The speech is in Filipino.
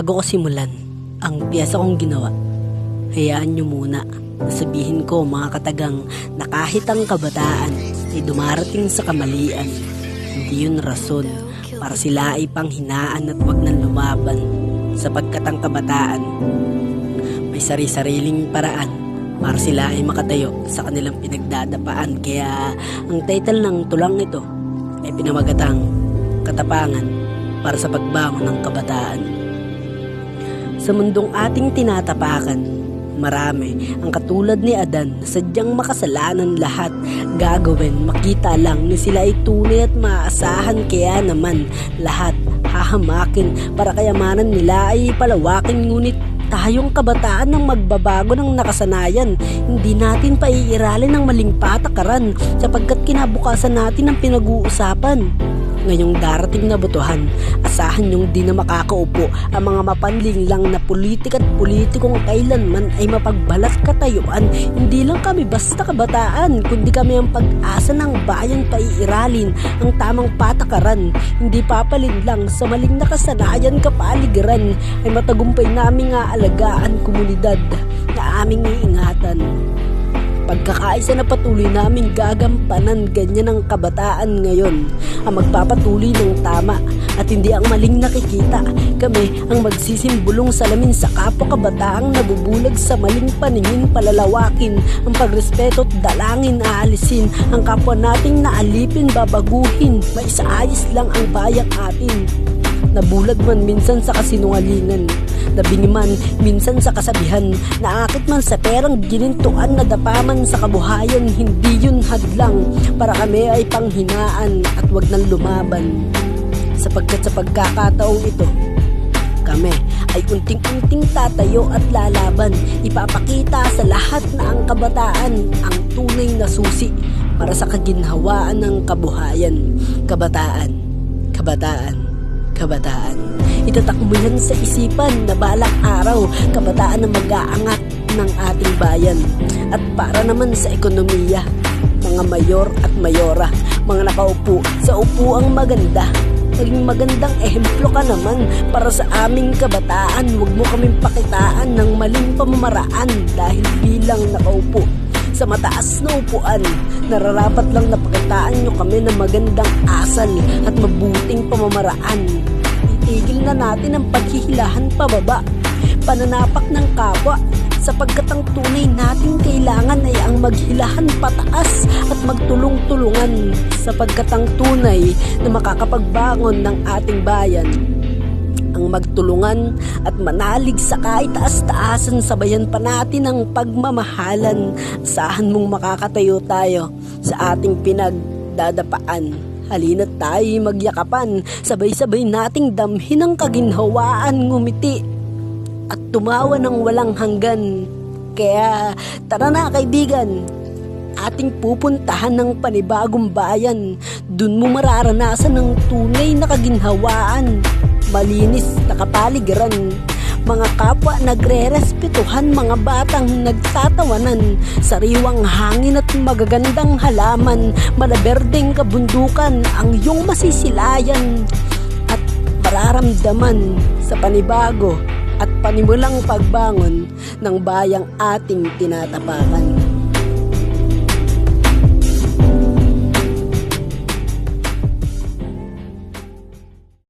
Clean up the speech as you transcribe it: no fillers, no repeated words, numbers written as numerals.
Bago ko simulan ang piyesa kong ginawa, hayaan nyo muna na sabihin ko mga katagang na kahit ang kabataan ay dumarating sa kamalian, hindi yun rason para sila ay panghinaan at wag nang lumaban, sapagkat ang kabataan may sari-sariling paraan para sila ay makatayo sa kanilang pinagdadapaan. Kaya ang title ng tulang ito ay pinamagatang Katapangan para sa pagbangon ng kabataan. Sa mundong ating tinatapakan, marami ang katulad ni Adan, sadyang makasalanan lahat gagawin, makita lang ni sila ay tunay at maaasahan, kaya naman lahat hahamakin para kayamanan nila ay palawakin. Ngunit tayong kabataan ng magbabago ng nakasanayan, hindi natin paiiralin ng maling patakaran, sapagkat kinabukasan natin ang pinag-uusapan. Ngayong darating na botohan, asahan niyong di na makakaupo ang mga mapanling lang na politik at politikong kailanman ay mapagbalat katayuan. Hindi lang kami basta kabataan, kundi kami ang pag-asa ng bayan, paiiralin ang tamang patakaran. Hindi papalit lang sa maling nakasanayan, kapaligiran ay matagumpay naming aalagaan komunidad na aming iingatan. Pagkakaisa na patuloy naming gagampanan, ganyan ang kabataan ngayon, ang magpapatuloy ng tama at hindi ang maling nakikita. Kami ang magsisimbulong salamin sa kapwa kabataang nabubulag sa maling paningin, palalawakin ang pagrespeto at dalangin, aalisin ang kapwa nating naalipin, babaguhin, maisaayos lang ang bayang atin. Nabulag man minsan sa kasinungalingan, nabingi man minsan sa kasabihan, naakit man sa perang ginintuan, nadapaman sa kabuhayan, hindi yun hadlang para kami ay panghinaan at wag nang lumaban. Sapagkat sa pagkakataong ito, kami ay unting-unting tatayo at lalaban. Ipapakita sa lahat na ang kabataan ang tunay na susi para sa kaginhawaan ng kabuhayan. Kabataan, kabataan, kabataan. Itatak mo yan sa isipan na balang araw, kabataan na mag-aangat ng ating bayan. At para naman sa ekonomiya, mga mayor at mayora, mga nakaupo sa upuang maganda, maging magandang ehemplo ka naman para sa aming kabataan. Huwag mo kaming pakitaan ng maling pamamaraan dahil bilang nakaupo sa mataas na upuan, nararapat lang na pakitaan nyo kami ng magandang asal at mabuting pamamaraan. Itigil na natin ang paghihilahan pababa, pananapak ng kapwa, sapagkat ang tunay nating kailangan ay ang maghilahan pataas at magtulong-tulungan, sapagkat ang tunay na makakapagbangon ng ating bayan ang magtulungan at manalig sa kaitaas-taasan, sabayan pa natin ang pagmamahalan. Asahan mong makakatayo tayo sa ating pinagdadapaan. Halina't tayo'y magyakapan, sabay-sabay nating damhin ang kaginhawaan, ngumiti at tumawa ng walang hanggan. Kaya tara na kaibigan, ating pupuntahan ng panibagong bayan. Dun mo mararanasan ng tunay na kaginhawaan, malinis na kapaligiran, mga kapwa nagre-respetuhan, mga batang nagtatawanan, sariwang hangin at magagandang halaman, malaberdeng kabundukan ang iyong masisilayan at mararamdaman sa panibago at panimulang pagbangon ng bayang ating tinatapakan.